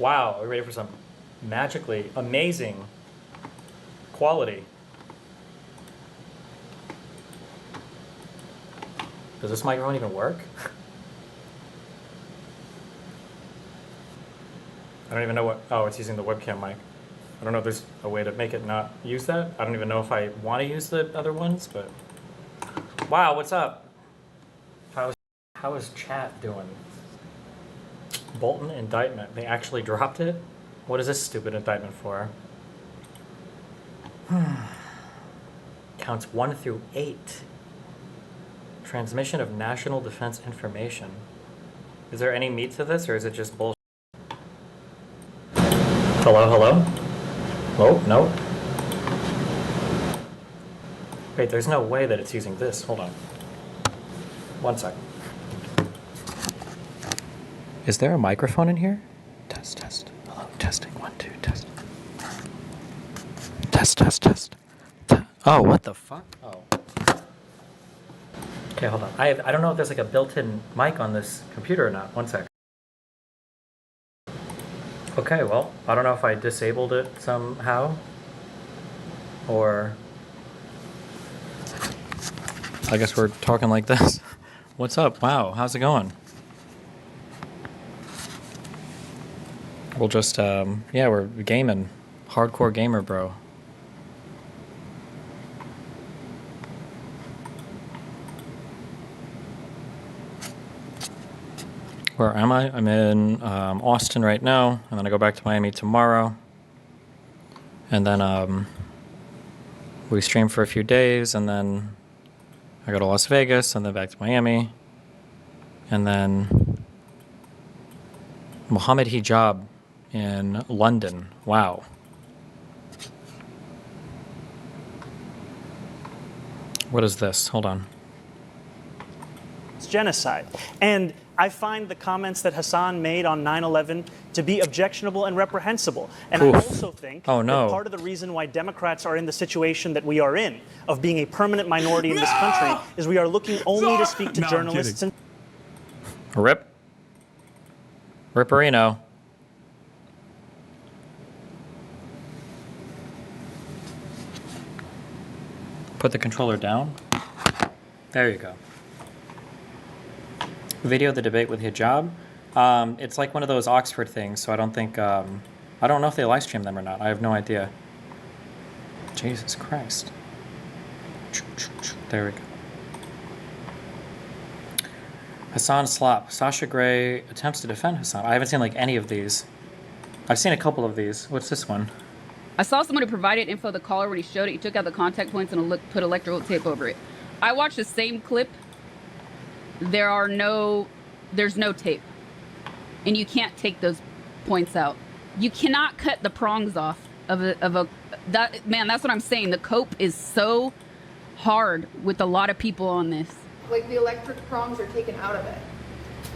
Wow, are we ready for some magically amazing quality? Does this microphone even work? I don't even know what, oh, it's using the webcam mic. I don't know if there's a way to make it not use that. I don't even know if I want to use the other ones, but wow, what's up? How is chat doing? Bolton indictment, they actually dropped it? What is this stupid indictment for? Counts 1 through 8. Transmission of national defense information. Is there any meat to this, or is it just bullshit? Hello, hello? Oh, no. Wait, there's no way that it's using this. Hold on. 1 sec. Is there a microphone in here? Test, test. Hello, testing. 1, 2, test. Test, test, test. Oh, what the fuck? Oh. Okay, hold on. I don't know if there's like a built-in mic on this computer or not. 1 sec. Okay, well, I don't know if I disabled it somehow, or I guess we're talking like this. What's up? Wow, how's it going? We'll just, yeah, we're gaming. Hardcore gamer, bro. Where am I? I'm in Austin right now, and then I go back to Miami tomorrow. And then we stream for a few days, and then I go to Las Vegas, and then back to Miami. And then Mohammed Hijab in London. Wow. What is this? Hold on. It's genocide. And I find the comments that Hasan made on 9/11 to be objectionable and reprehensible. And Oof. I also think that part of the reason why Democrats are in the situation that we are in, of being a permanent minority in this country, is we are looking only to speak to journalists. And Rip. Ripperino. Put the controller down. There you go. Video of the debate with hijab. It's like one of those Oxford things, so I don't think, I don't know if they live stream them or not. I have no idea. Jesus Christ. There we go. Hasan slop. Sasha Grey attempts to defend Hasan. I haven't seen like any of these. I've seen a couple of these. What's this one? I saw someone who provided info of the caller when he showed it. He took out the contact points and put electrical tape over it. I watched the same clip. There's no tape. And you can't take those points out. You cannot cut the prongs off man, that's what I'm saying. The cope is so hard with a lot of people on this. Like the electric prongs are taken out of it.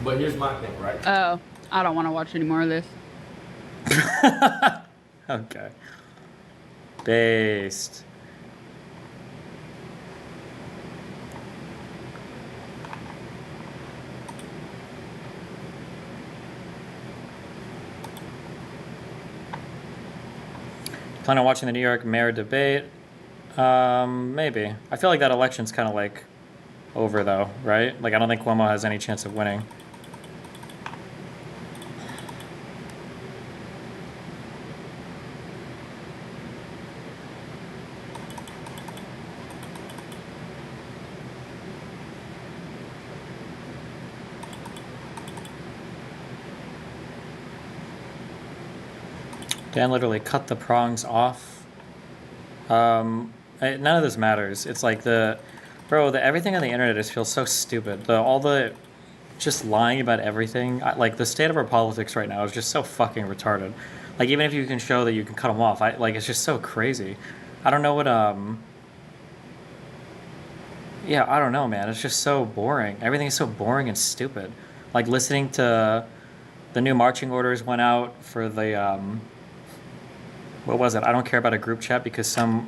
But here's my thing, right? Oh, I don't want to watch any more of this. Okay. Based. Plan on watching the New York mayor debate? Maybe. I feel like that election's kind of like over though, right? Like I don't think Cuomo has any chance of winning. Dan literally cut the prongs off. None of this matters. It's like everything on the internet just feels so stupid. All the just lying about everything. Like the state of our politics right now is just so fucking retarded. Like even if you can show that you can cut them off, it's just so crazy. I don't know what yeah, I don't know, man. It's just so boring. Everything is so boring and stupid. Like listening to the new marching orders went out for the what was it? I don't care about a group chat because some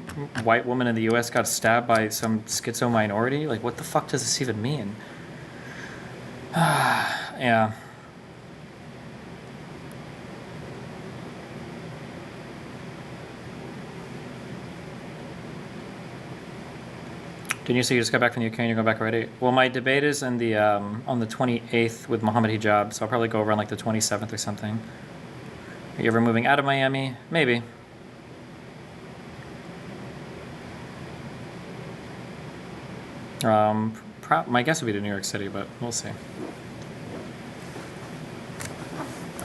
white woman in the U.S. got stabbed by some schizo minority. Like, what the fuck does this even mean? Yeah. Didn't you say you just got back from the UK and you're going back already? Well, my debate is in the on the 28th with Mohammed Hijab, so I'll probably go over on like the 27th or something. Are you ever moving out of Miami? Maybe. My guess would be to New York City, but we'll see.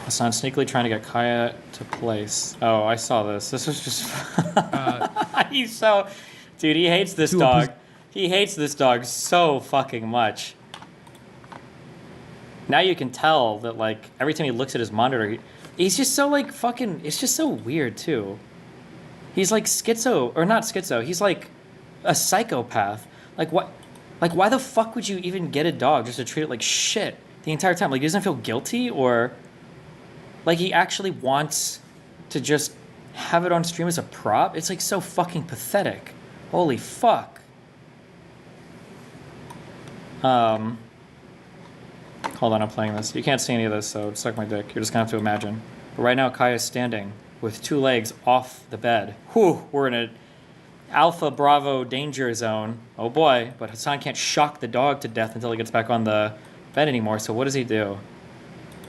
Hasan sneakily trying to get Kaya to place. Oh, I saw this. This was just... He's so... Dude, he hates this dog. He hates this dog so fucking much. Now you can tell that, like, every time he looks at his monitor, he's just so, like, fucking... It's just so weird, too. He's, like, schizo... Or not schizo. He's, like, a psychopath. Like, what... Like, why the fuck would you even get a dog just to treat it like shit the entire time? Like, he doesn't feel guilty, or... Like, he actually wants to just have it on stream as a prop? It's, like, so fucking pathetic. Holy fuck. Hold on, I'm playing this. You can't see any of this, so suck my dick. You're just gonna have to imagine. But right now, Kaya's standing with 2 legs off the bed. Whew, we're in a Alpha Bravo danger zone. Oh boy, but Hasan can't shock the dog to death until he gets back on the bed anymore, so what does he do?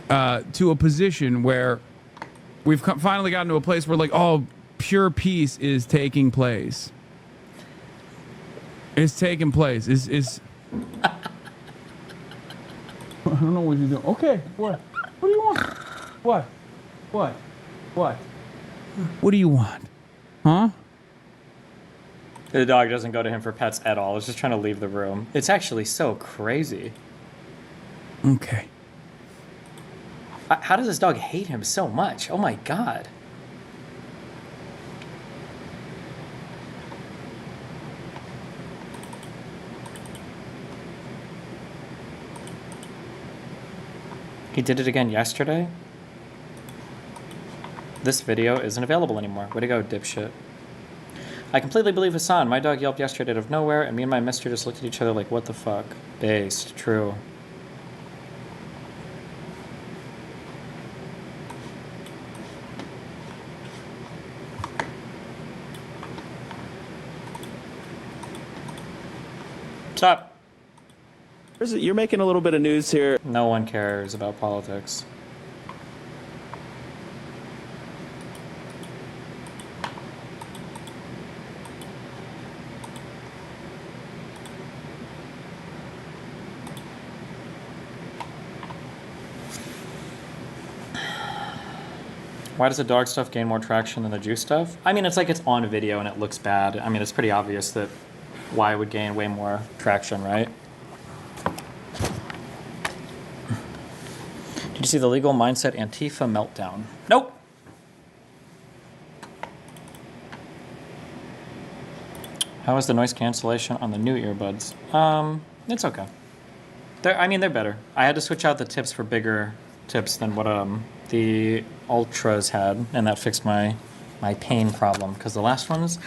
To a position where we've finally gotten to a place where, like, oh, pure peace is taking place. It's taking place. Is I don't know what you're doing. Okay, what? What do you want? What? What? What? What do you want? Huh? The dog doesn't go to him for pets at all. It's just trying to leave the room. It's actually so crazy. Okay. How does this dog hate him so much? Oh my god. He did it again yesterday? This video isn't available anymore. Way to go, dipshit. I completely believe Hasan. My dog yelped yesterday out of nowhere, and me and my mister just looked at each other like, what the fuck? Based. True. What's up? You're making a little bit of news here. No one cares about politics. Why does the dog stuff gain more traction than the juice stuff? I mean, it's like it's on video and it looks bad. I mean, it's pretty obvious that why it would gain way more traction, right? Did you see the legal mindset Antifa meltdown? Nope. How is the noise cancellation on the new earbuds? It's okay. They're better. I had to switch out the tips for bigger tips than what the Ultras had, and that fixed my pain problem, because the last ones,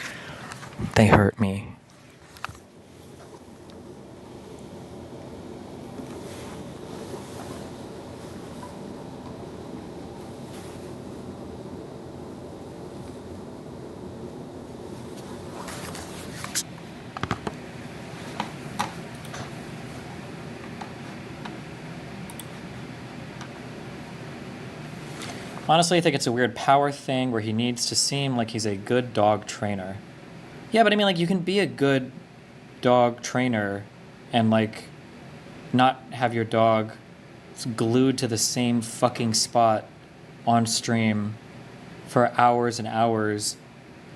they hurt me. Honestly, I think it's a weird power thing where he needs to seem like he's a good dog trainer. Yeah, but I mean, like, you can be a good dog trainer and, like, not have your dog glued to the same fucking spot on stream for hours and hours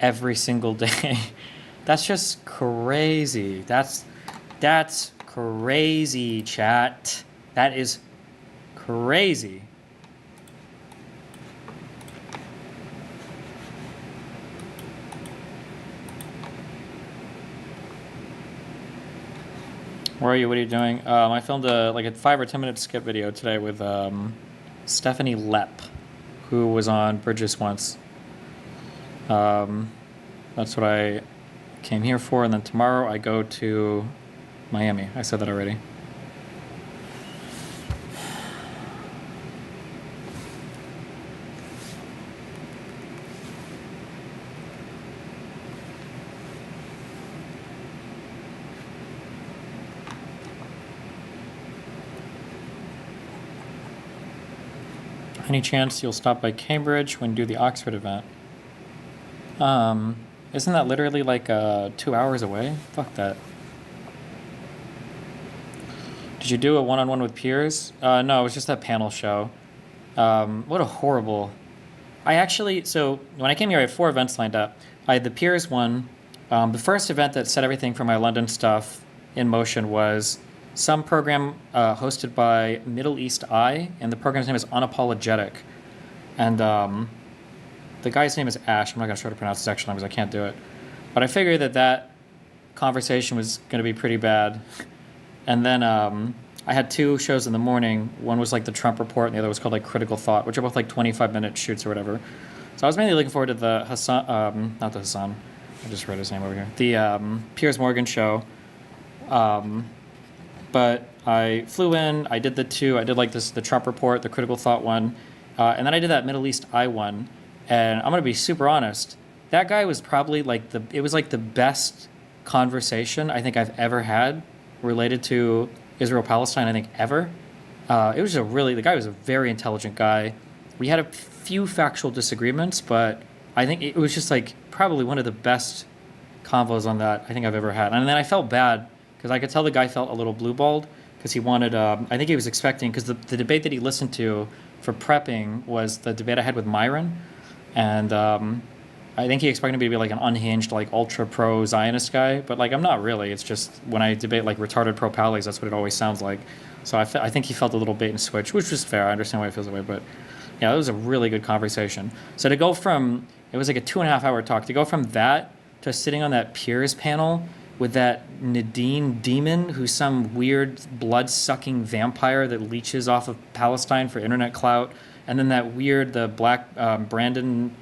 every single day. That's just crazy. That's crazy, chat. That is crazy. Where are you? What are you doing? I filmed a 5 or 10 minute skit video today with Stephanie Lepp, who was on Bridges once. That's what I came here for, and then tomorrow I go to Miami. I said that already. Any chance you'll stop by Cambridge when you do the Oxford event? Isn't that literally like 2 hours away? Fuck that. Did you do a one-on-one with peers? No, it was just that panel show. What a horrible... so when I came here, I had 4 events lined up. I had the peers one. The first event that set everything for my London stuff in motion was some program hosted by Middle East Eye, and the program's name is Unapologetic. And the guy's name is Ash. I'm not going to try to pronounce his actual name because I can't do it. But I figured that conversation was going to be pretty bad. And then I had 2 shows in the morning. One was like the Trump Report, and the other was called like Critical Thought, which are both like 25-minute shoots or whatever. So I was mainly looking forward to the Hasan, not the Hasan, I just read his name over here, the Piers Morgan show. But I flew in, I did the 2, I did like the Trump Report, the Critical Thought one, and then I did that Middle East Eye one. And I'm going to be super honest, that guy was probably like it was like the best conversation I think I've ever had related to Israel-Palestine, I think, ever. The guy was a very intelligent guy. We had a few factual disagreements, but I think it was just like probably one of the best convos on that I think I've ever had. And then I felt bad because I could tell the guy felt a little blue-balled because he wanted, I think he was expecting, because the debate that he listened to for prepping was the debate I had with Myron. And I think he expected me to be like an unhinged, like ultra pro Zionist guy, but like I'm not really. It's just when I debate like retarded pro Pallies, that's what it always sounds like. So I think he felt a little bait and switch, which was fair. I understand why he feels that way, but yeah, it was a really good conversation. So to go from, it was like a 2.5 hour talk, to go from that to sitting on that Piers panel with that Nadine Demon, who's some weird blood-sucking vampire that leeches off of Palestine for internet clout, and then that weird, the black Brandon,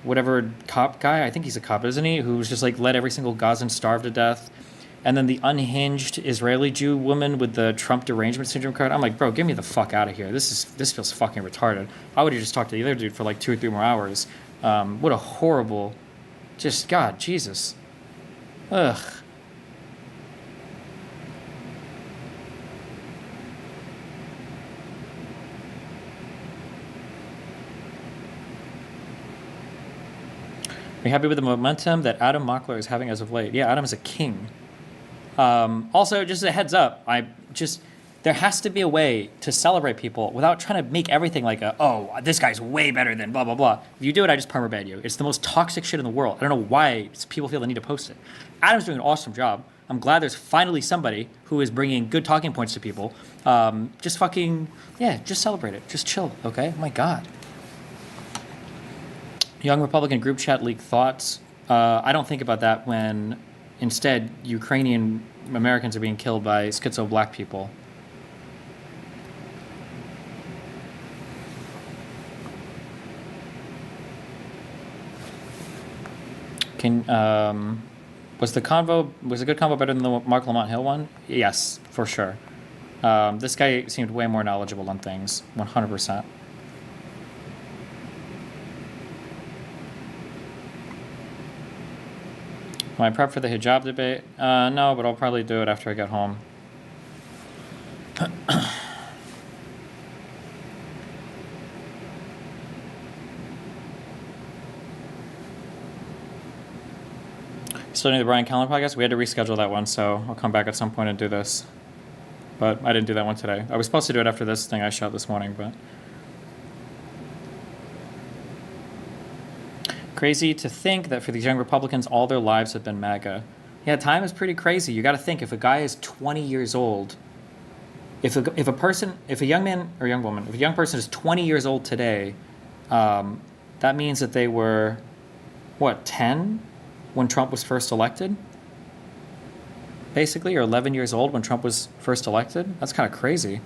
whatever cop guy, I think he's a cop, isn't he? Who's just like let every single Gazan starve to death. And then the unhinged Israeli Jew woman with the Trump derangement syndrome card. I'm like, bro, get me the fuck out of here. This feels fucking retarded. I would have just talked to the other dude for like 2 or 3 more hours. What a horrible, just God, Jesus. Ugh. Are you happy with the momentum that Adam Mockler is having as of late? Yeah, Adam is a king. Also, just a heads up, there has to be a way to celebrate people without trying to make everything like this guy's way better than blah, blah, blah. If you do it, I just permaban you. It's the most toxic shit in the world. I don't know why people feel the need to post it. Adam's doing an awesome job. I'm glad there's finally somebody who is bringing good talking points to people. Just celebrate it. Just chill, okay? Oh my God. Young Republican group chat leak thoughts. I don't think about that when instead Ukrainian Americans are being killed by schizo black people. Was a good convo better than the Mark Lamont Hill one? Yes, for sure. This guy seemed way more knowledgeable on things, 100%. Am I prepped for the hijab debate? No, but I'll probably do it after I get home. Still need the Brian Callen podcast? We had to reschedule that one, so I'll come back at some point and do this. But I didn't do that one today. I was supposed to do it after this thing I shot this morning, but... Crazy to think that for these young Republicans, all their lives have been MAGA. Yeah, time is pretty crazy. You got to think, if a guy is 20 years old, if a young man or young woman, if a young person is 20 years old today, that means that they were, 10 when Trump was first elected? Basically, or 11 years old when Trump was first elected? That's kind of crazy.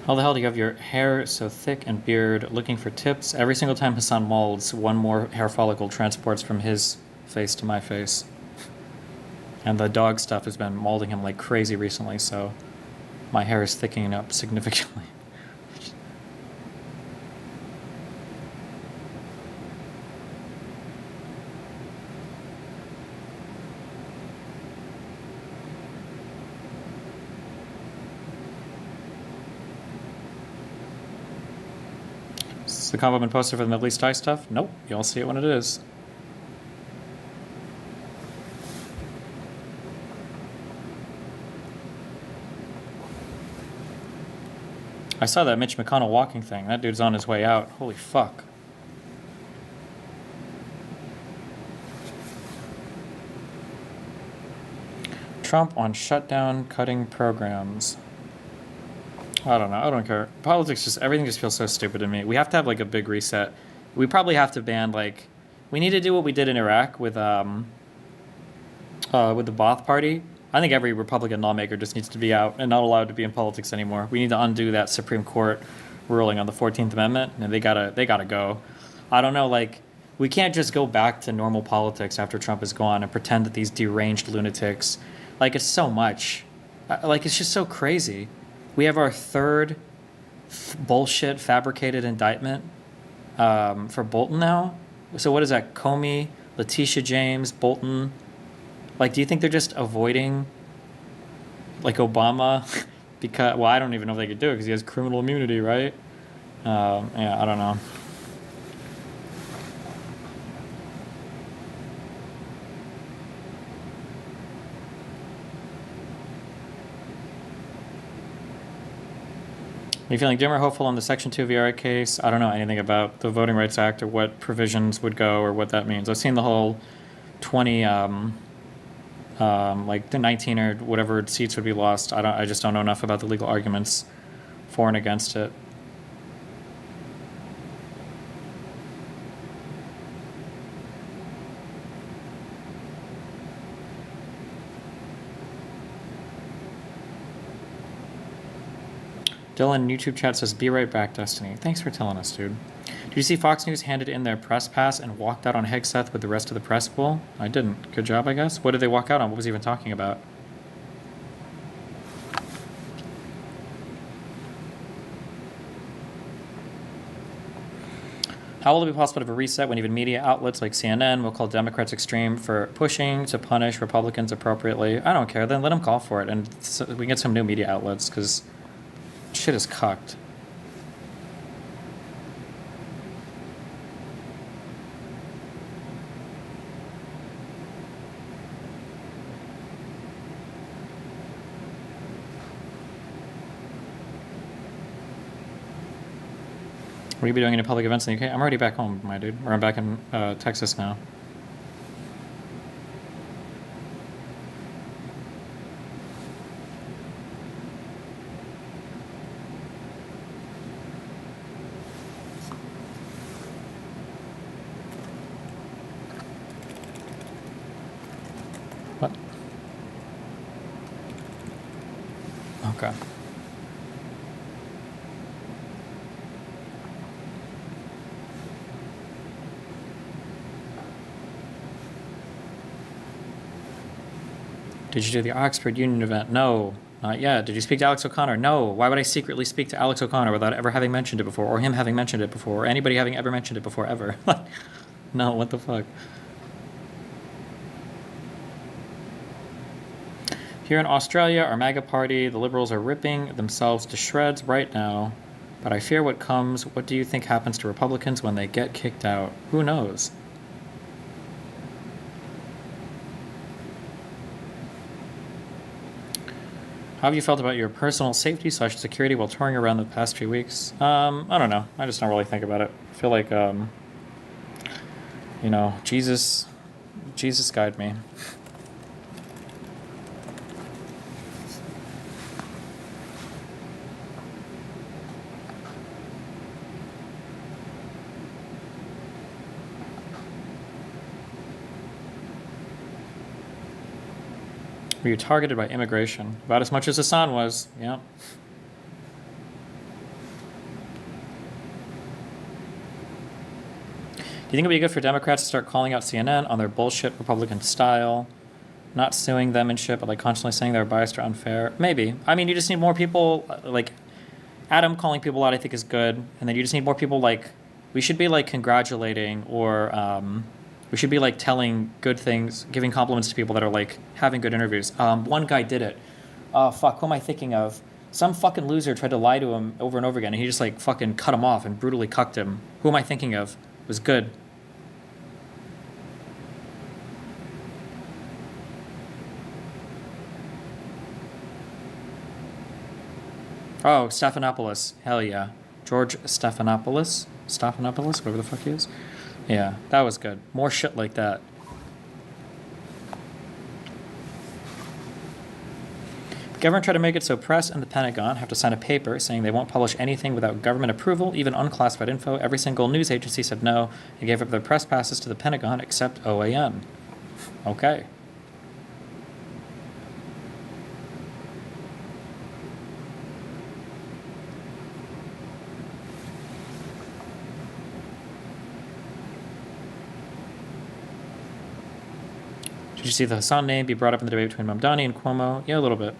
How the hell do you have your hair so thick and beard? Looking for tips. Every single time Hasan molds, one more hair follicle transports from his face to my face. And the dog stuff has been molding him like crazy recently, so My hair is thickening up significantly. Is the combo been posted for the Middle East Eye stuff? Nope. You'll see it when it is. I saw that Mitch McConnell walking thing. That dude's on his way out. Holy fuck. Trump on shutdown cutting programs. I don't know. I don't care. Politics just, everything just feels so stupid to me. We have to have like a big reset. We probably have to ban like, we need to do what we did in Iraq with the Ba'ath Party. I think every Republican lawmaker just needs to be out and not allowed to be in politics anymore. We need to undo that Supreme Court ruling on the 14th Amendment, and they gotta go. I don't know, like, we can't just go back to normal politics after Trump is gone and pretend that these deranged lunatics, like, it's so much. Like, it's just so crazy. We have our third bullshit fabricated indictment for Bolton now. So what is that? Comey, Letitia James, Bolton. Like, do you think they're just avoiding, like, Obama? Because, well, I don't even know if they could do it because he has criminal immunity, right? Yeah, I don't know. Are you feeling dim or hopeful on the Section 2 VRA case? I don't know anything about the Voting Rights Act or what provisions would go or what that means. I've seen the whole 20, like the 19 or whatever seats would be lost. I just don't know enough about the legal arguments for and against it. Dylan, YouTube chat says, be right back, Destiny. Thanks for telling us, dude. Did you see Fox News handed in their press pass and walked out on Hegseth with the rest of the press pool? I didn't. Good job, I guess. What did they walk out on? What was he even talking about? How will it be possible to have a reset when even media outlets like CNN will call Democrats extreme for pushing to punish Republicans appropriately? I don't care. Then let them call for it, and so we can get some new media outlets, because shit is cucked. What are you be doing any public events in the UK? I'm already back home, my dude. Or I'm back in Texas now. What? Okay. Did you do the Oxford Union event? No, not yet. Did you speak to Alex O'Connor? No. Why would I secretly speak to Alex O'Connor without ever having mentioned it before, or him having mentioned it before, or anybody having ever mentioned it before, ever? No, what the fuck? Here in Australia, our MAGA party, the Liberals are ripping themselves to shreds right now. But I fear what comes. What do you think happens to Republicans when they get kicked out? Who knows? How have you felt about your personal safety / security while touring around the past few weeks? I don't know. I just don't really think about it. I feel like, you know, Jesus guide me. Were you targeted by immigration? About as much as Hasan was, yeah. Do you think it would be good for Democrats to start calling out CNN on their bullshit Republican style? not suing them and shit, but like constantly saying they're biased or unfair. Maybe. I mean, you just need more people like Adam calling people out. I think is good, and then you just need more people like we should be like congratulating or we should be like telling good things, giving compliments to people that are like having good interviews. One guy did it. Oh fuck, who am I thinking of? Some fucking loser tried to lie to him over and over again, and he just like fucking cut him off and brutally cucked him. Who am I thinking of? It was good. Oh, Stephanopoulos. Hell yeah. George Stephanopoulos? Stephanopoulos? Whatever the fuck he is. Yeah, that was good. More shit like that. The government tried to make it so press and the Pentagon have to sign a paper saying they won't publish anything without government approval, even unclassified info. Every single news agency said no. They gave up their press passes to the Pentagon except OAN. Okay. Did you see the Hasan name be brought up in the debate between Mamdani and Cuomo? Yeah, a little bit.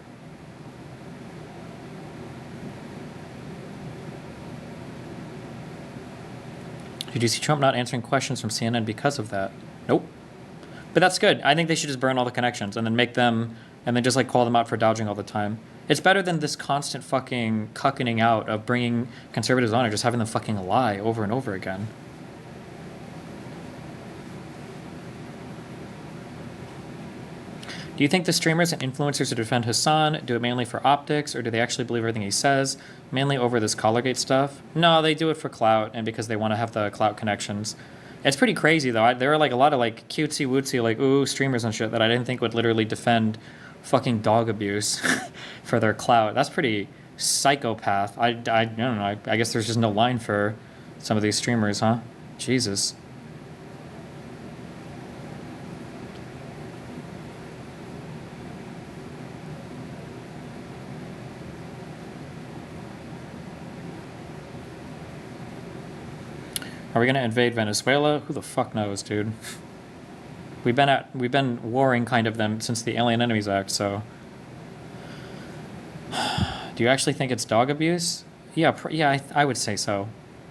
Did you see Trump not answering questions from CNN because of that? Nope. But that's good. I think they should just burn all the connections and then make them, and then just like call them out for dodging all the time. It's better than this constant fucking cuckening out of bringing conservatives on or just having them fucking lie over and over again. Do you think the streamers and influencers who defend Hasan do it mainly for optics, or do they actually believe everything he says, mainly over this Collargate stuff? No, they do it for clout and because they want to have the clout connections. It's pretty crazy, though. There are like a lot of like cutesy-wootsy, like, ooh, streamers and shit that I didn't think would literally defend fucking dog abuse for their clout. That's pretty psychopath. I don't know. I guess there's just no line for some of these streamers, huh? Jesus. Are we gonna invade Venezuela? Who the fuck knows, dude? We've been warring kind of them since the Alien Enemies Act, so. Do you actually think it's dog abuse? Yeah, I would say so.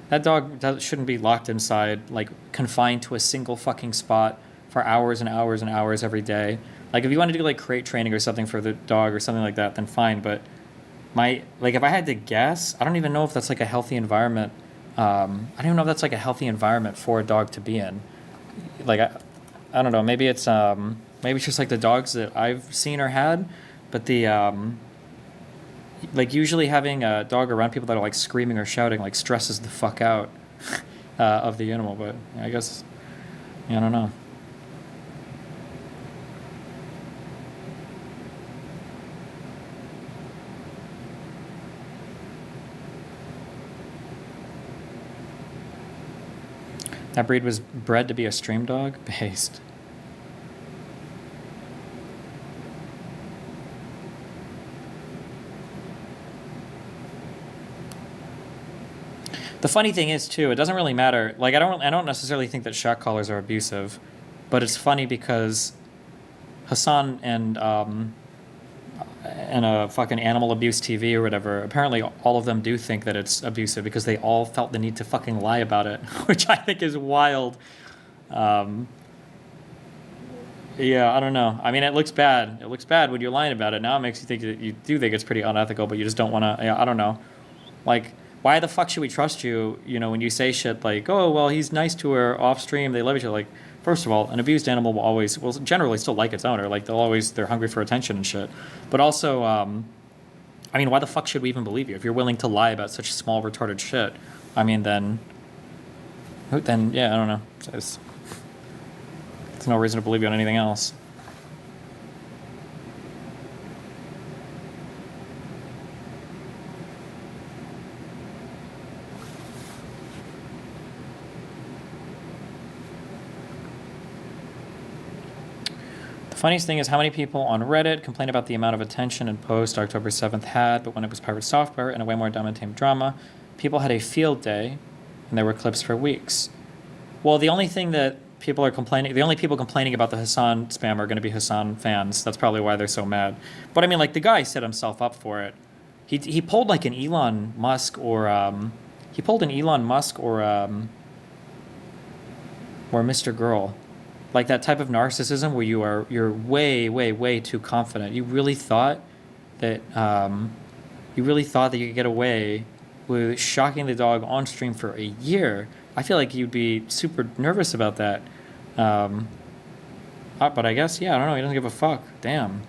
That dog shouldn't be locked inside, like confined to a single fucking spot for hours and hours and hours every day. Like if you want to do like crate training or something for the dog or something like that, then fine. But if I had to guess, I don't even know if that's like a healthy environment. I don't even know if that's like a healthy environment for a dog to be in. Like I don't know. Maybe it's just like the dogs that I've seen or had, but the like usually having a dog around people that are like screaming or shouting like stresses the fuck out of the animal. But I guess I don't know. That breed was bred to be a stream dog? Based. The funny thing is, too, it doesn't really matter. Like, I don't necessarily think that shock collars are abusive, but it's funny because Hasan and a fucking Animal Abuse TV or whatever, apparently all of them do think that it's abusive because they all felt the need to fucking lie about it, which I think is wild. Yeah, I don't know. I mean, it looks bad. It looks bad when you're lying about it. Now it makes you think that you do think it's pretty unethical, but you just don't want to, yeah, I don't know. Like, why the fuck should we trust you, when you say shit like, oh, well, he's nice to her off stream, they love each other. Like, first of all, an abused animal will generally still like its owner. Like, they're hungry for attention and shit. But also, I mean, why the fuck should we even believe you? If you're willing to lie about such small, retarded shit, I mean, then yeah, I don't know. There's no reason to believe you on anything else. The funniest thing is how many people on Reddit complain about the amount of attention and post October 7th had, but when it was pirate software and a way more dumb and tame drama, people had a field day, and there were clips for weeks. Well, the only thing that people are complaining. The only people complaining about the Hasan spam are going to be Hasan fans. That's probably why they're so mad. But I mean, like, the guy set himself up for it. He pulled like an Elon Musk or Mr. Girl, like that type of narcissism where you're way too confident. You really thought that you could get away with shocking the dog on stream for a year. I feel like you'd be super nervous about that. But I guess, yeah, I don't know. He doesn't give a fuck. Damn.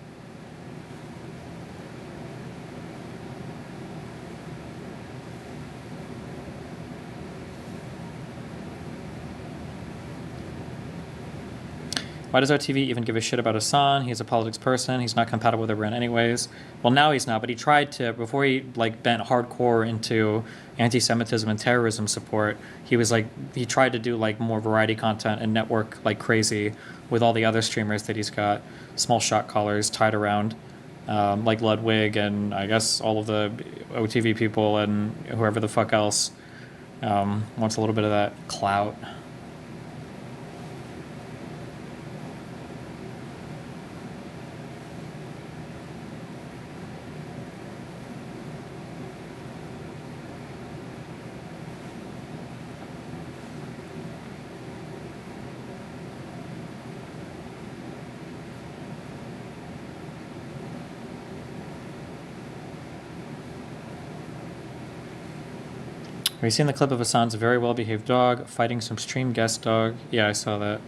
Why does our TV even give a shit about Hasan? He's a politics person. He's not compatible with everyone anyways. Well, now he's not, but he tried to, before he like bent hardcore into anti-Semitism and terrorism support, he tried to do like more variety content and network like crazy with all the other streamers that he's got, small shot callers tied around, like Ludwig and I guess all of the OTV people and whoever the fuck else wants a little bit of that clout. Have you seen the clip of Hasan's very well-behaved dog fighting some stream guest dog? Yeah, I saw that.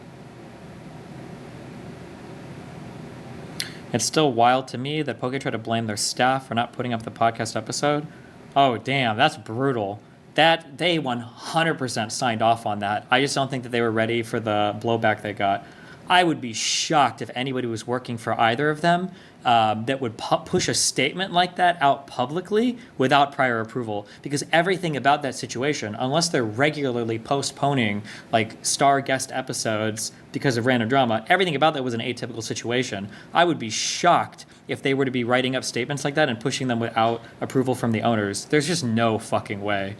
It's still wild to me that Poke tried to blame their staff for not putting up the podcast episode. Oh, damn, that's brutal. That they 100% signed off on that. I just don't think that they were ready for the blowback they got. I would be shocked if anybody was working for either of them that would push a statement like that out publicly without prior approval. Because everything about that situation, unless they're regularly postponing like star guest episodes because of random drama, everything about that was an atypical situation. I would be shocked if they were to be writing up statements like that and pushing them without approval from the owners. There's just no fucking way.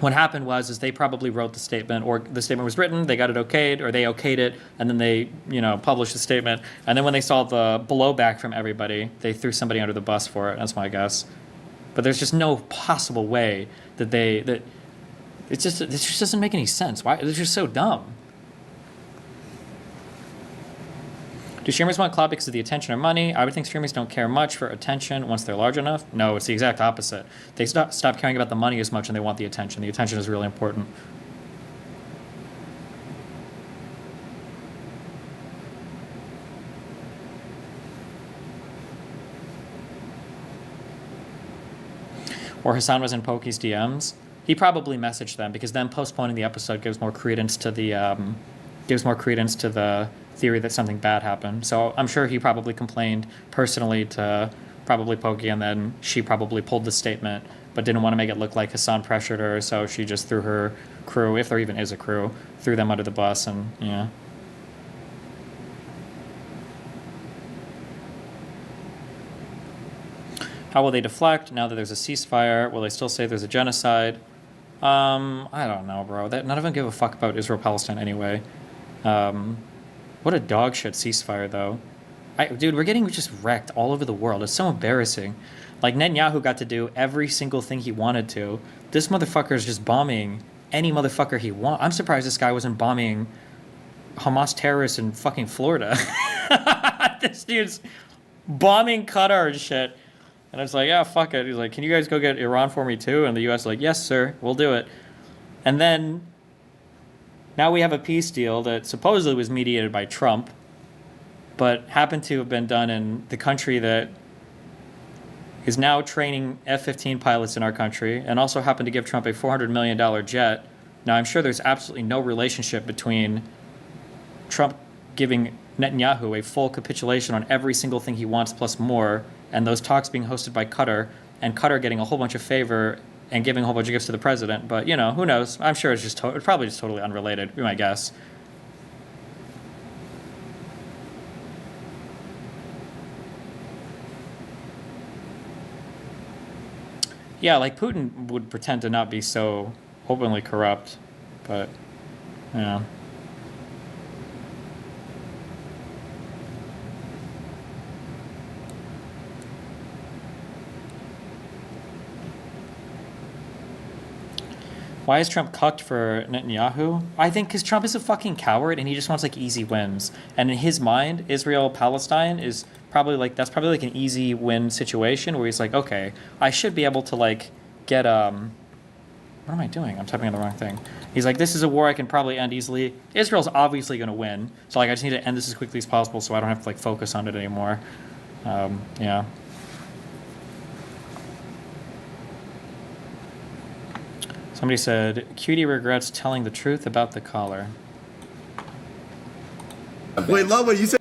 What happened was they probably wrote the statement, or the statement was written, they got it okayed, or they okayed it, and then they, published the statement. And then when they saw the blowback from everybody, they threw somebody under the bus for it. That's my guess. But there's just no possible way that it just doesn't make any sense. Why? It's just so dumb. Do streamers want clout because of the attention or money? I would think streamers don't care much for attention once they're large enough. No, it's the exact opposite. They stop caring about the money as much and they want the attention. The attention is really important. Or Hasan was in Pokey's DMs. He probably messaged them because then postponing the episode gives more credence to the theory that something bad happened. So I'm sure he probably complained personally to probably Pokey, and then she probably pulled the statement but didn't want to make it look like Hasan pressured her, so she just threw her crew, if there even is a crew, threw them under the bus, and yeah. How will they deflect now that there's a ceasefire? Will they still say there's a genocide? I don't know, bro. None of them give a fuck about Israel-Palestine anyway. What a dog shit ceasefire, though. Dude, we're getting just wrecked all over the world. It's so embarrassing. Like, Netanyahu got to do every single thing he wanted to. This motherfucker is just bombing any motherfucker he wants. I'm surprised this guy wasn't bombing Hamas terrorists in fucking Florida. This dude's bombing Qatar and shit. And I was like, yeah, fuck it. He's like, can you guys go get Iran for me too? And the U.S. is like, yes, sir, we'll do it. And then now we have a peace deal that supposedly was mediated by Trump, but happened to have been done in the country that is now training F-15 pilots in our country, and also happened to give Trump a $400 million jet. Now, I'm sure there's absolutely no relationship between Trump giving Netanyahu a full capitulation on every single thing he wants plus more, and those talks being hosted by Qatar, and Qatar getting a whole bunch of favor and giving a whole bunch of gifts to the president. But, who knows? I'm sure it's probably just totally unrelated, be my guess. Yeah, like Putin would pretend to not be so openly corrupt, but yeah. Why is Trump cucked for Netanyahu? I think because Trump is a fucking coward and he just wants like easy wins. And in his mind, Israel-Palestine is probably like, that's probably like an easy win situation where he's like, okay, I should be able to like get, what am I doing? I'm typing on the wrong thing. He's like, this is a war I can probably end easily. Israel's obviously going to win. So like, I just need to end this as quickly as possible so I don't have to like focus on it anymore. Yeah. Somebody said, Cutie regrets telling the truth about the collar. Wait, Lover, you said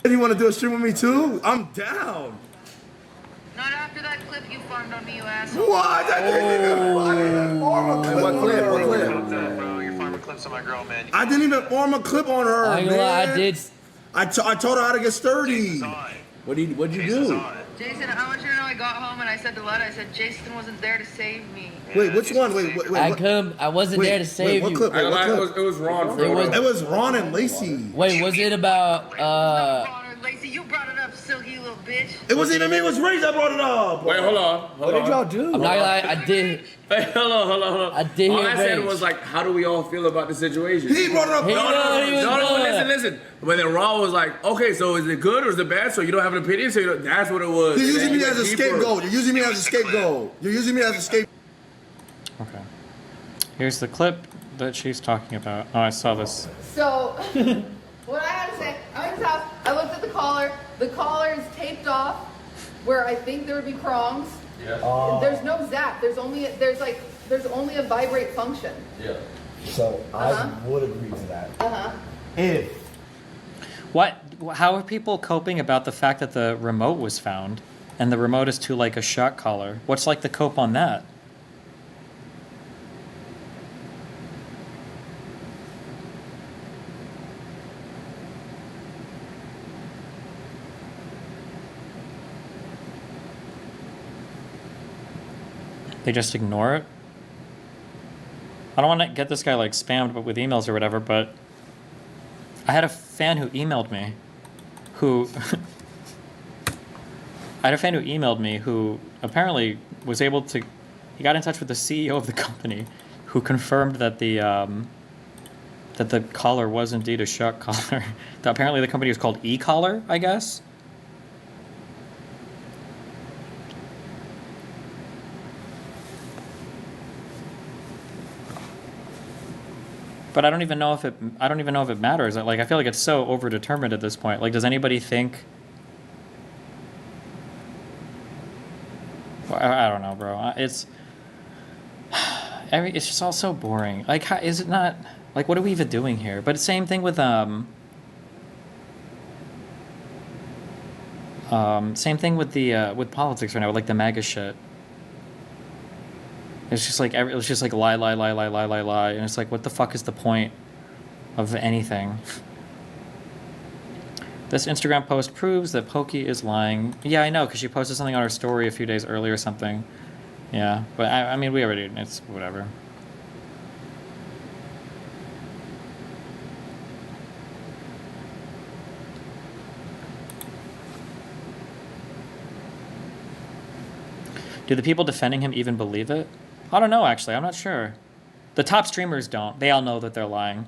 you want to do a stream with me too? I'm down. Not after that clip you farmed on me, you asshole. What? I didn't even form a clip. What clip? on What her. clip? Bro, you're farming clips on my girl, man. I didn't even form a clip on her, I ain't gonna lie, I did. I told her how to get sturdy. What'd you do? Jason, I want you to know I got home and I said to Lud, I said, Jason wasn't there to save me. Wait, which one? Wait, I wasn't there to save what you. clip? Wait, what clip? It was Ron. It was Ron and Lacey. Wait, was it about Lacey, you brought it up, silky little bitch. It wasn't even me. It was Rage that brought it up. Wait, hold on. What did y'all do? I'm not gonna lie, I did. Hey, hold on. I did All hear I said Rage. was like, how do we all feel about the situation? He brought it up. He was No, good. listen. But then Ron was like, okay, so is it good or is it bad? So you don't have an opinion? So that's what it was. You're using And me then as a he went deeper. scapegoat. You're using me as a scapegoat. You're using me as a scapegoat. Okay. Here's the clip that she's talking about. Oh, I saw this. So, what I had to say, I went to his house, I looked at the collar. The collar is taped off where I think there would be prongs. Yeah. There's no zap. There's only a vibrate function. Yeah. So Uh-huh. I would agree to that. Uh-huh. If What? How are people coping about the fact that the remote was found, and the remote is to like a shot collar? What's like the cope on that? They just ignore it? I don't want to get this guy like spammed with emails or whatever, but I had a fan who emailed me who who apparently was able to, he got in touch with the CEO of the company who confirmed that the collar was indeed a shock collar. That apparently the company was called E-Collar, I guess. But I don't even know if it matters. Like, I feel like it's so overdetermined at this point. Like, does anybody think? I don't know, bro. It's just all so boring. Like, how, is it not? Like, what are we even doing here? But same thing with same thing with the with politics right now, with like the MAGA shit. It's just like it was just like lie, and it's like, what the fuck is the point of anything? This Instagram post proves that Pokey is lying. Yeah, I know, because she posted something on her story a few days earlier or something. Yeah, but I mean, we already, it's whatever. Do the people defending him even believe it? I don't know, actually. I'm not sure. The top streamers don't. They all know that they're lying.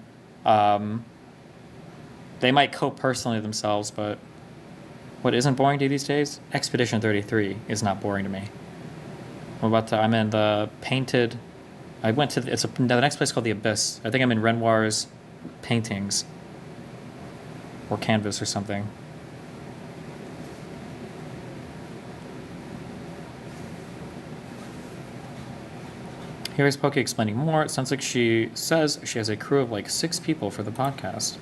They might cope personally themselves, but what isn't boring to you these days? Expedition 33 is not boring to me. I'm in the painted... I went to... the next place called The Abyss. I think I'm in Renoir's paintings. Or canvas or something. Here's Pokey explaining more. It sounds like she says she has a crew of like 6 people for the podcast.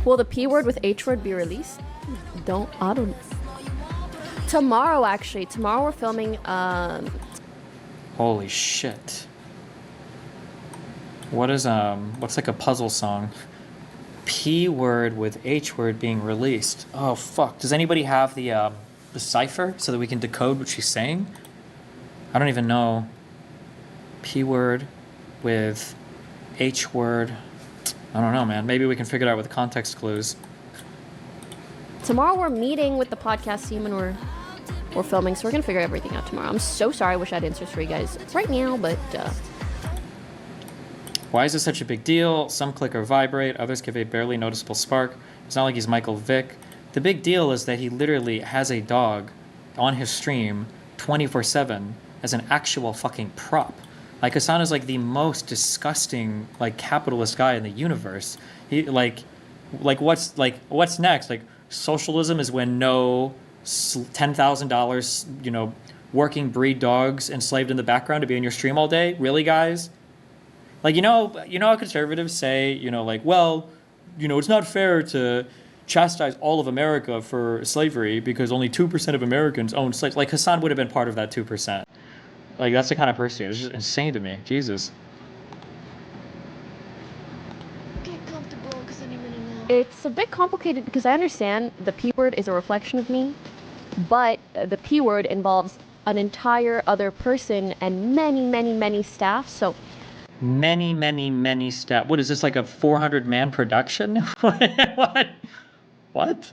Will the P word with H word be released? I don't know. Tomorrow, actually. Tomorrow we're filming, Holy shit. What is, what's like a puzzle song? P word with H word being released. Oh, fuck. Does anybody have the cipher so that we can decode what she's saying? I don't even know. P word with H word. I don't know, man. Maybe we can figure it out with context clues. Tomorrow we're meeting with the podcast team and we're filming, so we're gonna figure everything out tomorrow. I'm so sorry. I wish I had answers for you guys right now, but Why is this such a big deal? Some click or vibrate, others give a barely noticeable spark. It's not like he's Michael Vick. The big deal is that he literally has a dog on his stream 24/7 as an actual fucking prop. Like, Hasan is like the most disgusting, like, capitalist guy in the universe. He what's next? Like, socialism is when no $10,000, working breed dogs enslaved in the background to be in your stream all day. Really, guys? Like, how conservatives say, well, it's not fair to chastise all of America for slavery because only 2% of Americans own slaves. Like, Hasan would have been part of that 2%. Like, that's the kind of person. It's just insane to me. Jesus. it's a bit complicated because I understand the P word is a reflection of me, but the P word involves an entire other person and many staff, so... Many staff. What is this, like a 400-man production? What?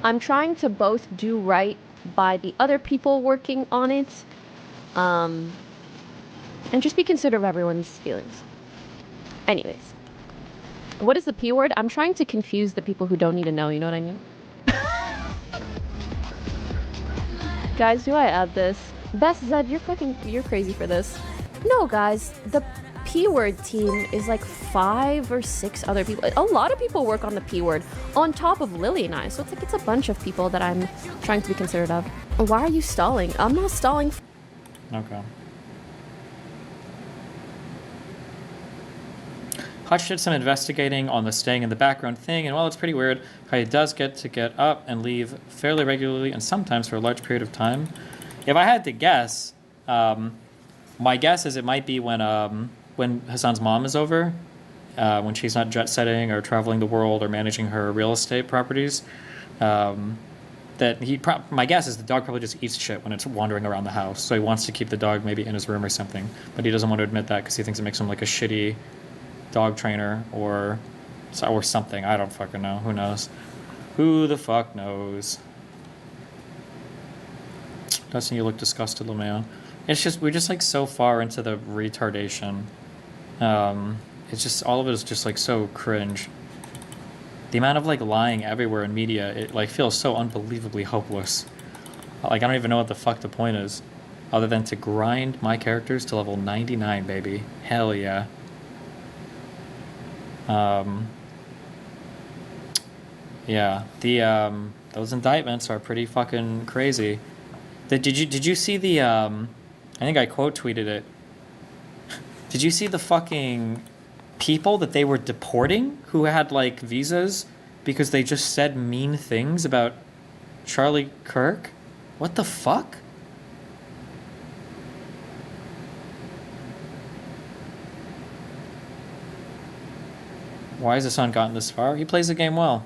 I'm trying to both do right by the other people working on it, and just be considerate of everyone's feelings. Anyways. What is the P word? I'm trying to confuse the people who don't need to know, you know what I mean? Guys, do I add this? Best Zed, you're crazy for this. No, guys, the P word team is like 5 or 6 other people. A lot of people work on the P word on top of Lily and I, so it's a bunch of people that I'm trying to be considerate of. Why are you stalling? I'm not stalling. Okay. Hutch did some investigating on the staying in the background thing, and while it's pretty weird how he does get to get up and leave fairly regularly and sometimes for a large period of time. If I had to guess, my guess is it might be when Hasan's mom is over, when she's not jet setting or traveling the world or managing her real estate properties. That my guess is the dog probably just eats shit when it's wandering around the house, so he wants to keep the dog maybe in his room or something, but he doesn't want to admit that because he thinks it makes him like a shitty dog trainer or something. I don't fucking know. Who knows? Who the fuck knows? Dustin, you look disgusted, LeMayo. It's just, we're just like so far into the retardation. It's just, all of it is just like so cringe. The amount of like lying everywhere in media, it like feels so unbelievably hopeless. Like, I don't even know what the fuck the point is, other than to grind my characters to level 99, baby. Hell yeah. Yeah, those indictments are pretty fucking crazy. Did you see the, I think I quote tweeted it. Did you see the fucking people that they were deporting who had like visas because they just said mean things about Charlie Kirk? What the fuck? Why has Hasan gotten this far? He plays the game well.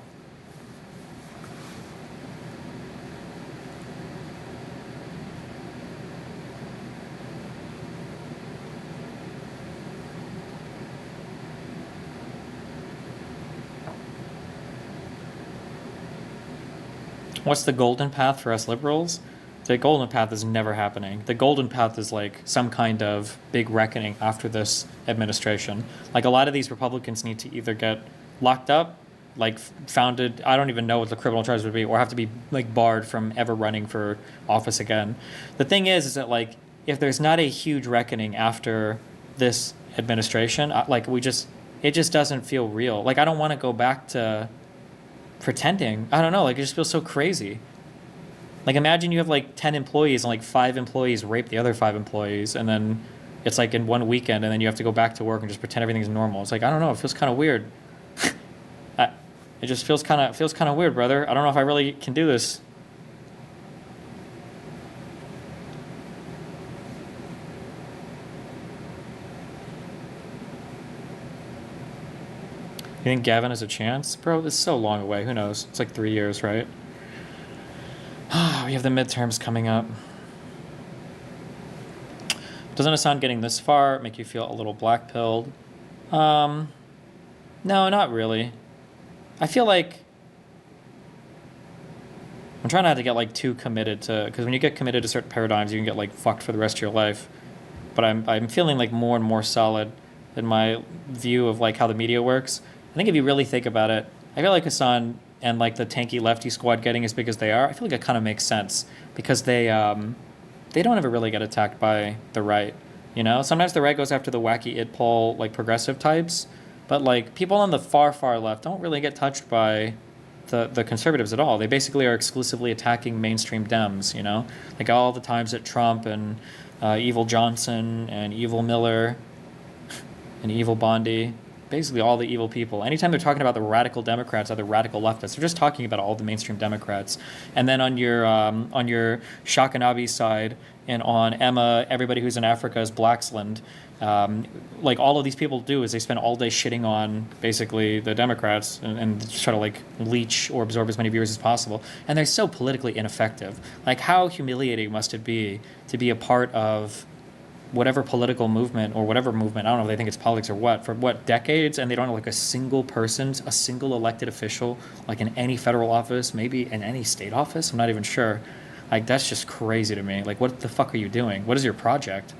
What's the golden path for us liberals? The golden path is never happening. The golden path is like some kind of big reckoning after this administration. Like, a lot of these Republicans need to either get locked up, like founded, I don't even know what the criminal charges would be, or have to be like barred from ever running for office again. The thing is that like, if there's not a huge reckoning after this administration, it just doesn't feel real. Like, I don't want to go back to pretending. I don't know, like, it just feels so crazy. Like, imagine you have like 10 employees and like 5 employees rape the other 5 employees, and then it's like in one weekend, and then you have to go back to work and just pretend everything's normal. It's like, I don't know, it feels kind of weird. It just feels kind of weird, brother. I don't know if I really can do this. You think Gavin has a chance? Bro, it's so long away. Who knows? It's like 3 years, right? We have the midterms coming up. Doesn't Hasan getting this far make you feel a little black-pilled? No, not really. I feel like I'm trying not to get like too committed to, because when you get committed to certain paradigms, you can get like fucked for the rest of your life. But I'm feeling like more and more solid in my view of like how the media works. I think if you really think about it, I feel like Hasan and like the tanky lefty squad getting as big as they are, I feel like it kind of makes sense because they don't ever really get attacked by the right. You know, sometimes the right goes after the wacky it poll like progressive types, but like people on the far left don't really get touched by the conservatives at all. They basically are exclusively attacking mainstream Dems, you know? Like all the times that Trump and Evil Johnson and Evil Miller and Evil Bondi, basically all the evil people. Anytime they're talking about the radical Democrats or the radical leftists, they're just talking about all the mainstream Democrats. And then on your HasanAbi side and on Emma, everybody who's in Africa is Blaxland. Like all of these people do is they spend all day shitting on basically the Democrats and just try to like leech or absorb as many viewers as possible. And they're so politically ineffective. Like how humiliating must it be to be a part of whatever political movement or whatever movement, I don't know if they think it's politics or what, for what, decades, and they don't have like a single person, a single elected official, like in any federal office, maybe in any state office, I'm not even sure. Like that's just crazy to me. Like what the fuck are you doing? What is your project?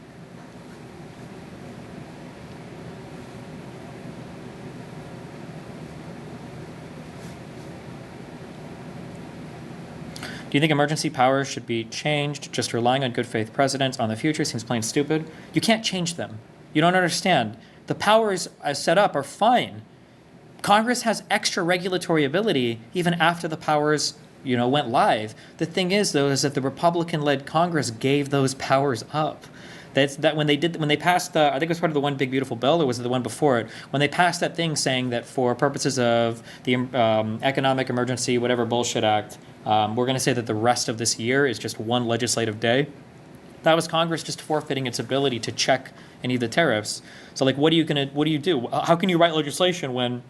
Do you think emergency powers should be changed? Just relying on good faith presidents on the future seems plain stupid. You can't change them. You don't understand. The powers as set up are fine. Congress has extra regulatory ability even after the powers, you know, went live. The thing is, though, is that the Republican-led Congress gave those powers up. That when they passed the, I think it was part of the One Big Beautiful Bill, or was it the one before it? When they passed that thing saying that for purposes of the economic emergency, whatever bullshit act, we're going to say that the rest of this year is just one legislative day. That was Congress just forfeiting its ability to check any of the tariffs. So, like, what do you do? How can you write legislation when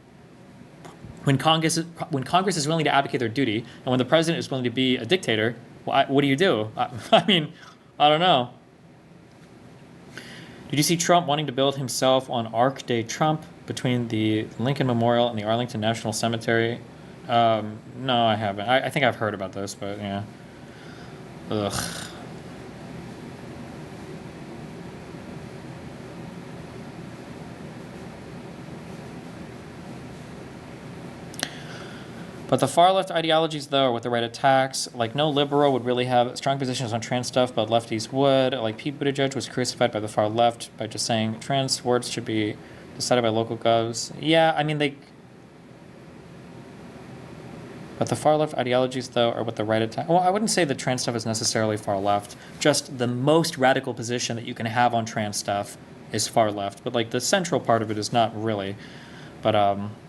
Congress is willing to abdicate their duty, and when the president is willing to be a dictator? Well, what do you do? I mean, I don't know. Did you see Trump wanting to build himself on Arc de Trump between the Lincoln Memorial and the Arlington National Cemetery? No, I haven't. I think I've heard about this, but yeah. Ugh. But the far left ideologies, though, are what the right attacks. Like, no liberal would really have strong positions on trans stuff, but lefties would. Like, Pete Buttigieg was crucified by the far left by just saying trans words should be decided by local govs. Yeah, I mean, But the far left ideologies, though, are what the right attack. Well, I wouldn't say that trans stuff is necessarily far left. Just the most radical position that you can have on trans stuff is far left. But, like, the central part of it is not really. But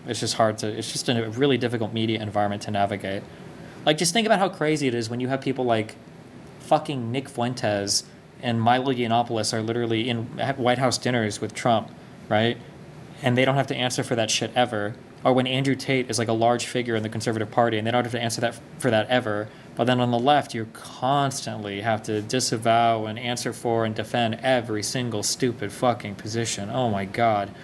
it's just hard to, it's just a really difficult media environment to navigate. Like, just think about how crazy it is when you have people like fucking Nick Fuentes and Milo Yiannopoulos are literally in White House dinners with Trump, right? And they don't have to answer for that shit ever. Or when Andrew Tate is like a large figure in the Conservative Party and they don't have to answer for that ever. But then on the left, you constantly have to disavow and answer for and defend every single stupid fucking position. Oh my God.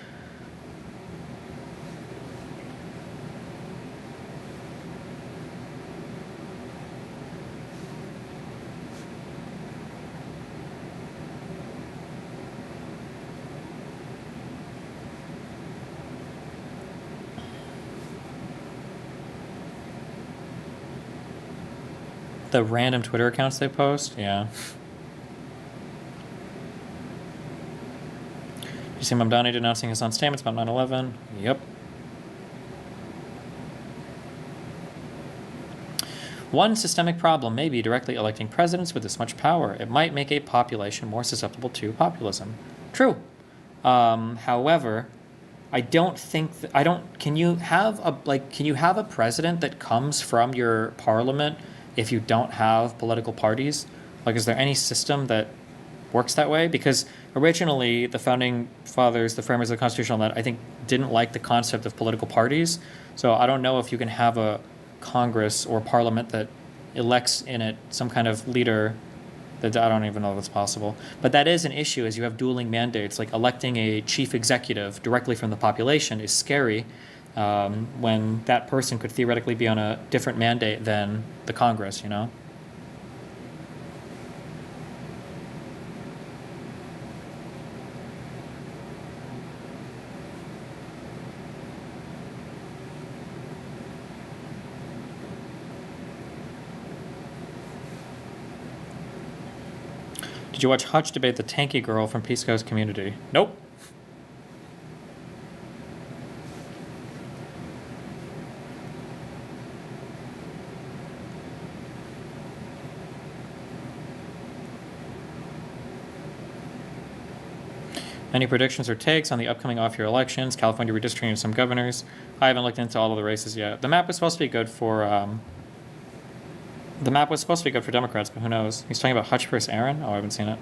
The random Twitter accounts they post, yeah. You see Mamdani denouncing his own statements about 9/11? Yep. One systemic problem may be directly electing presidents with this much power. It might make a population more susceptible to populism. True. However, I don't think can you have a president that comes from your parliament if you don't have political parties? Like, is there any system that works that way? Because originally the founding fathers, the framers of the Constitution, I think didn't like the concept of political parties. So I don't know if you can have a Congress or parliament that elects in it some kind of leader I don't even know if it's possible. But that is an issue, as you have dueling mandates. Like electing a chief executive directly from the population is scary when that person could theoretically be on a different mandate than the Congress, you know? Did you watch Hutch debate the tanky girl from Peace Coast Community? Nope. Any predictions or takes on the upcoming off-year elections? California redistricting some governors. I haven't looked into all of the races yet. The map was supposed to be good for Democrats, but who knows? He's talking about Hutch versus Aaron? Oh, I haven't seen it.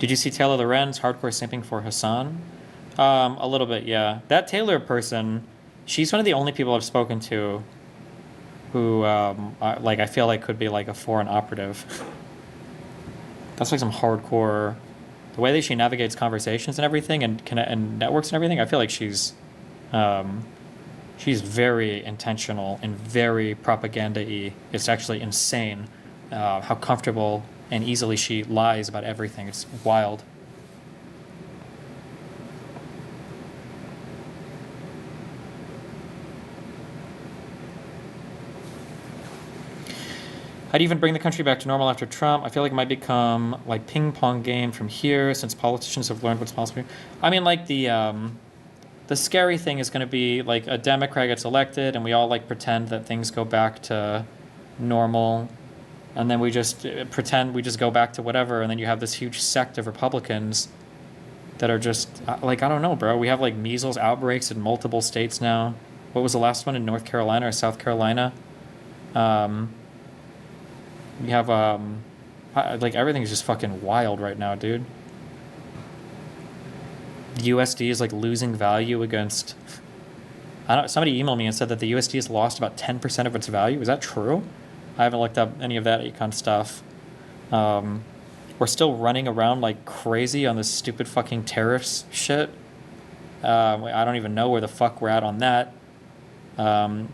Did you see Taylor Lorenz hardcore simping for Hasan? A little bit, yeah. That Taylor person, she's one of the only people I've spoken to who, I feel like could be like a foreign operative. That's like some hardcore. The way that she navigates conversations and everything, and networks and everything, I feel like she's very intentional and very propaganda-y. It's actually insane how comfortable and easily she lies about everything. It's wild. How do you even bring the country back to normal after Trump? I feel like it might become like ping pong game from here since politicians have learned what's possible. I mean, like the scary thing is going to be like a Democrat gets elected and we all like pretend that things go back to normal, and then we just pretend we just go back to whatever, and then you have this huge sect of Republicans that are just like, I don't know, bro. We have like measles outbreaks in multiple states now. What was the last one in North Carolina or South Carolina? We have, like, everything's just fucking wild right now, dude. The USD is, like, losing value against... somebody emailed me and said that the USD has lost about 10% of its value. Is that true? I haven't looked up any of that econ stuff. We're still running around like crazy on this stupid fucking tariffs shit. I don't even know where the fuck we're at on that.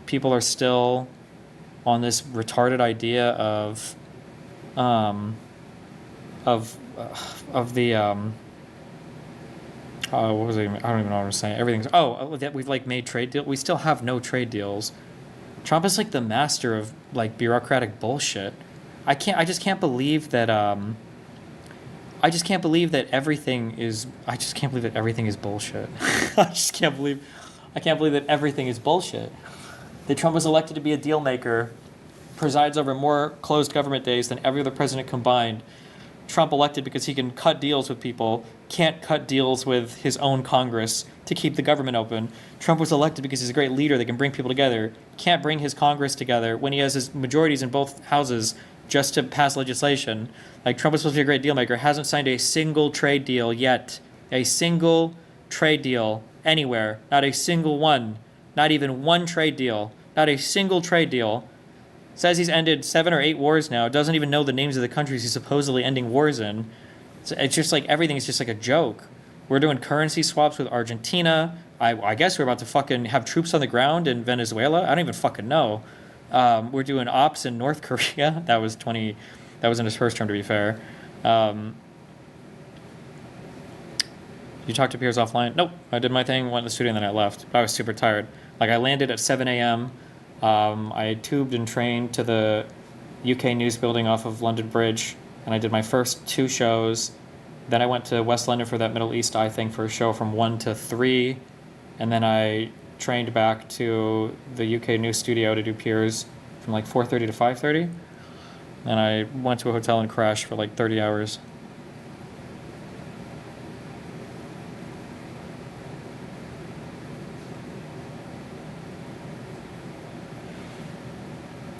People are still on this retarded idea of the what was it? I don't even know what I'm saying. Everything's that we've like made trade deals. We still have no trade deals. Trump is like the master of like bureaucratic bullshit. I just can't believe that everything is bullshit. I can't believe that everything is bullshit. That Trump was elected to be a deal maker, presides over more closed government days than every other president combined. Trump elected because he can cut deals with people, can't cut deals with his own Congress to keep the government open. Trump was elected because he's a great leader that can bring people together, can't bring his Congress together when he has his majorities in both houses just to pass legislation. Like, Trump was supposed to be a great deal maker, hasn't signed a single trade deal yet. A single trade deal anywhere. Not a single one. Not even one trade deal. Not a single trade deal. Says he's ended 7 or 8 wars now. Doesn't even know the names of the countries he's supposedly ending wars in. It's just like everything is just like a joke. We're doing currency swaps with Argentina. I guess we're about to fucking have troops on the ground in Venezuela. I don't even fucking know. We're doing ops in North Korea. That was in his first term, to be fair. You talked to peers offline? Nope. I did my thing, went to the studio, and then I left. I was super tired. Like, I landed at 7 a.m. I tubed and trained to the UK News building off of London Bridge, and I did my first 2 shows. Then I went to West London for that Middle East Eye thing for a show from 1 to 3, and then I trained back to the UK News studio to do peers from like 4:30 to 5:30, and I went to a hotel and crashed for like 30 hours.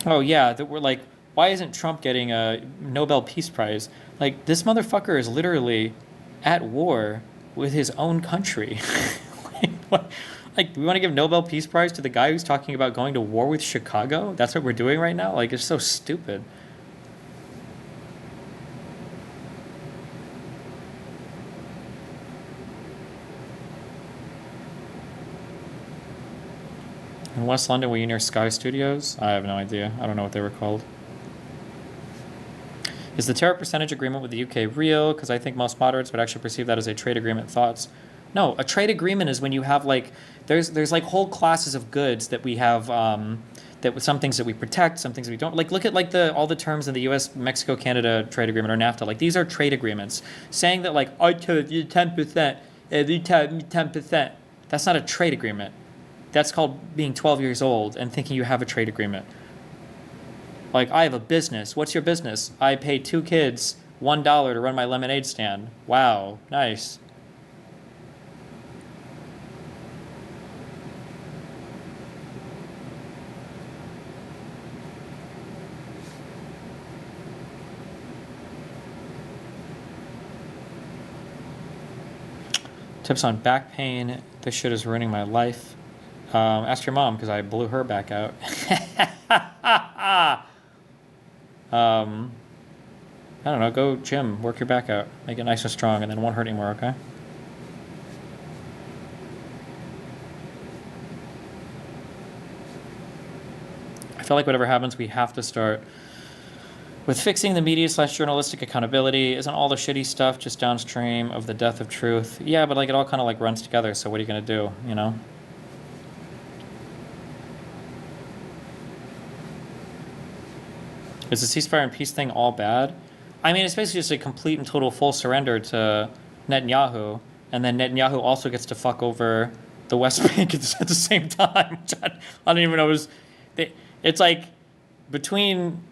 Oh yeah, that we're like, why isn't Trump getting a Nobel Peace Prize? Like, this motherfucker is literally at war with his own country. Like, Like, we want to give Nobel Peace Prize to the guy who's talking about going to war with Chicago? That's what we're doing right now? Like, it's so stupid. In West London, were you near Sky Studios? I have no idea. I don't know what they were called. Is the tariff percentage agreement with the UK real? Because I think most moderates would actually perceive that as a trade agreement. Thoughts? No, a trade agreement is when you have like, there's like whole classes of goods that we have, that some things that we protect, some things that we don't. Like, look at like all the terms in the U.S. Mexico Canada trade agreement or NAFTA. Like, these are trade agreements. Saying that like I told you 10%, you told me 10%. That's not a trade agreement. That's called being 12 years old and thinking you have a trade agreement. Like, I have a business. What's your business? I pay 2 kids $1 to run my lemonade stand. Wow, nice. Tips on back pain. This shit is ruining my life. Ask your mom, because I blew her back out. I don't know, go gym, work your back out, make it nice and strong, and then it won't hurt anymore, okay? I feel like whatever happens, we have to start with fixing the media / journalistic accountability. Isn't all the shitty stuff just downstream of the death of truth? Yeah, but like it all kind of like runs together, so what are you gonna do, you know? Is the ceasefire and peace thing all bad? I mean, it's basically just a complete and total full surrender to Netanyahu, and then Netanyahu also gets to fuck over the West Bank at the same time. I don't even know. It's like between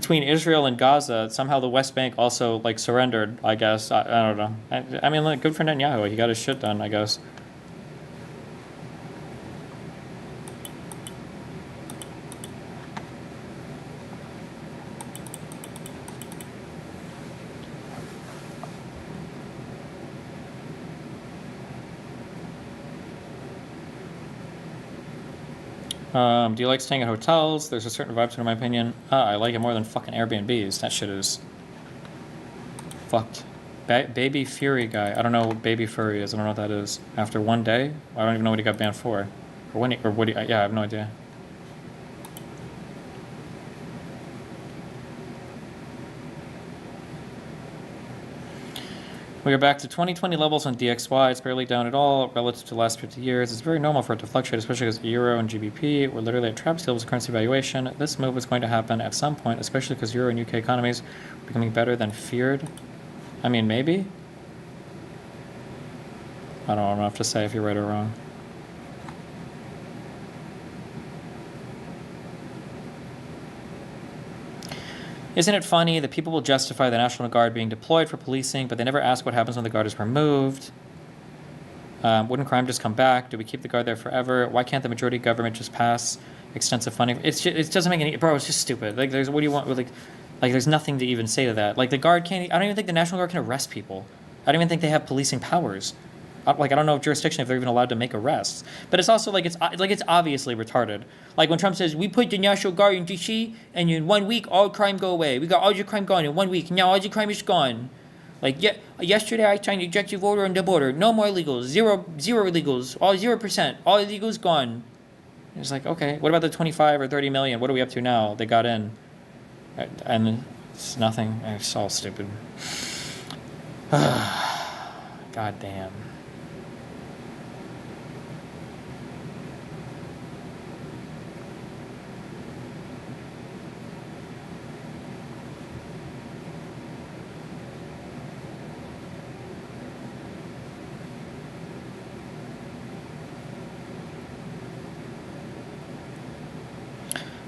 Israel and Gaza, somehow the West Bank also like surrendered. I guess I don't know. I mean, like, good for Netanyahu. He got his shit done, I guess. Do you like staying at hotels? There's a certain vibe to it, in my opinion. I like it more than fucking Airbnbs. That shit is fucked. Baby Fury guy. I don't know what Baby Furry is. I don't know what that is. After one day? I don't even know what he got banned for. Or when yeah, I have no idea. We are back to 2020 levels on DXY. It's barely down at all relative to the last 50 years. It's very normal for it to fluctuate, especially because Euro and GBP were literally at trap levels of currency valuation. This move is going to happen at some point, especially because Euro and UK economies are becoming better than feared. I mean, maybe? I don't know enough to say if you're right or wrong. Isn't it funny that people will justify the National Guard being deployed for policing, but they never ask what happens when the Guard is removed? Wouldn't crime just come back? Do we keep the Guard there forever? Why can't the majority government just pass extensive funding? It doesn't make any... Bro, it's just stupid. Like, what do you want? Like, there's nothing to even say to that. Like, the Guard can't... I don't even think the National Guard can arrest people. I don't even think they have policing powers. Like, I don't know if jurisdiction, if they're even allowed to make arrests. But it's also, like, it's obviously retarded. Like, when Trump says, we put the National Guard in D.C., and in 1 week, all crime go away. We got all your crime gone in 1 week. Now all your crime is gone. Like, yesterday I signed an executive order on the border. No more illegals. Zero illegals. All 0%. All illegals gone. And it's like, okay, what about the 25 or 30 million? What are we up to now? They got in. And it's nothing. It's all stupid. God damn.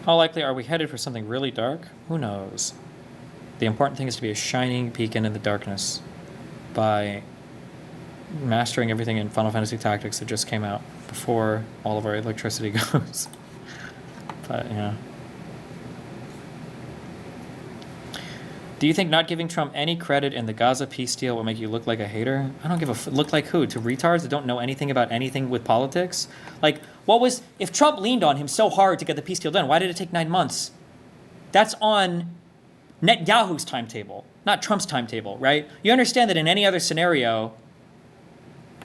How likely are we headed for something really dark? Who knows? The important thing is to be a shining beacon in the darkness by mastering everything in Final Fantasy Tactics that just came out before all of our electricity goes. But, yeah. Do you think not giving Trump any credit in the Gaza peace deal will make you look like a hater? I don't give a look like who? To retards that don't know anything about anything with politics? Like, if Trump leaned on him so hard to get the peace deal done, why did it take 9 months? That's on Netanyahu's timetable, not Trump's timetable, right? You understand that in any other scenario,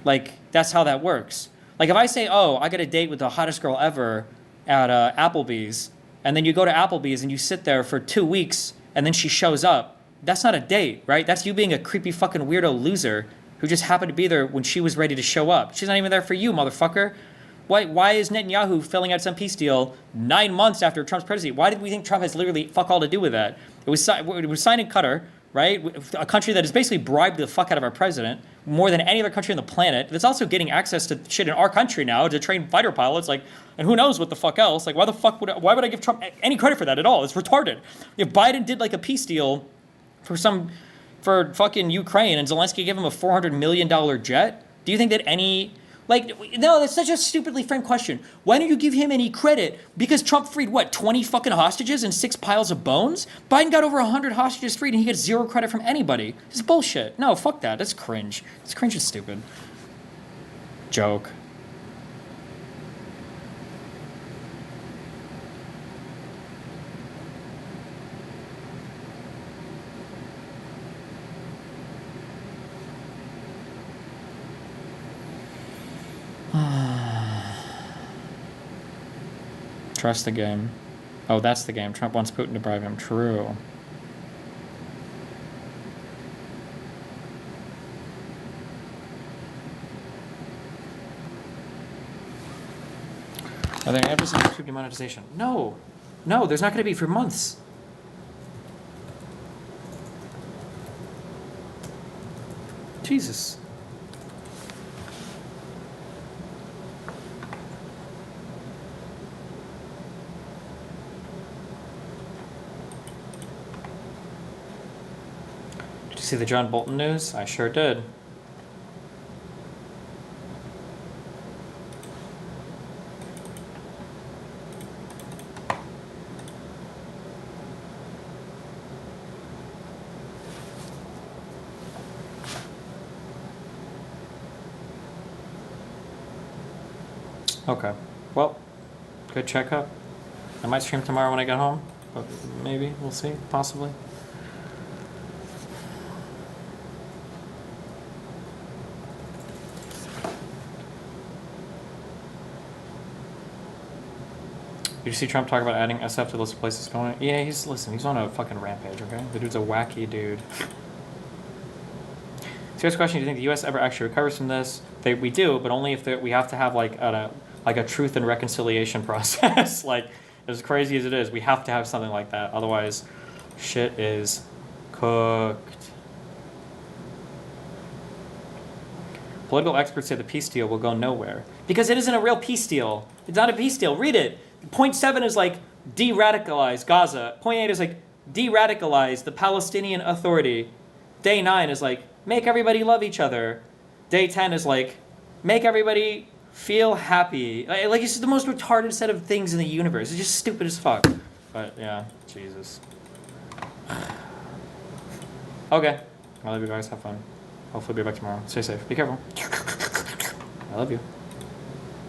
like, that's how that works. Like, if I say, oh, I got a date with the hottest girl ever at Applebee's, and then you go to Applebee's and you sit there for 2 weeks, and then she shows up, that's not a date, right? That's you being a creepy fucking weirdo loser who just happened to be there when she was ready to show up. She's not even there for you, motherfucker. Why is Netanyahu filling out some peace deal 9 months after Trump's presidency? Why did we think Trump has literally fuck all to do with that? It was signed in Qatar, right? A country that has basically bribed the fuck out of our president more than any other country on the planet. That's also getting access to shit in our country now to train fighter pilots, like, and who knows what the fuck else? Like, why would I give Trump any credit for that at all? It's retarded. If Biden did like a peace deal for fucking Ukraine and Zelensky gave him a $400 million jet, do you think that no, that's such a stupidly framed question. Why don't you give him any credit? Because Trump freed, 20 fucking hostages and 6 piles of bones? Biden got over 100 hostages freed and he gets 0 credit from anybody. It's bullshit. No, fuck that. That's cringe. It's cringe and stupid. Joke. Trust the game. Oh, that's the game. Trump wants Putin to bribe him. True. Are there any episodes of YouTube demonetization? No. No, there's not going to be for months. Jesus. See the John Bolton news? I sure did. Okay. Well, good checkup. I might stream tomorrow when I get home, but maybe, we'll see, possibly. Did you see Trump talk about adding SF to the list of places going? Yeah, he's on a fucking rampage, okay? The dude's a wacky dude. Serious question, do you think the U.S. ever actually recovers from this? We do, but only if we have to have like a truth and reconciliation process. Like, as crazy as it is, we have to have something like that. Otherwise, shit is cooked. Political experts say the peace deal will go nowhere. Because it isn't a real peace deal. It's not a peace deal. Read it. Point 7 is like de-radicalize Gaza. Point 8 is like de-radicalize the Palestinian Authority. Day 9 is like make everybody love each other. Day 10 is like make everybody feel happy. Like it's just the most retarded set of things in the universe. It's just stupid as fuck. But yeah, Jesus. Okay. I love you guys. Have fun. Hopefully be back tomorrow. Stay safe. Be careful. I love you.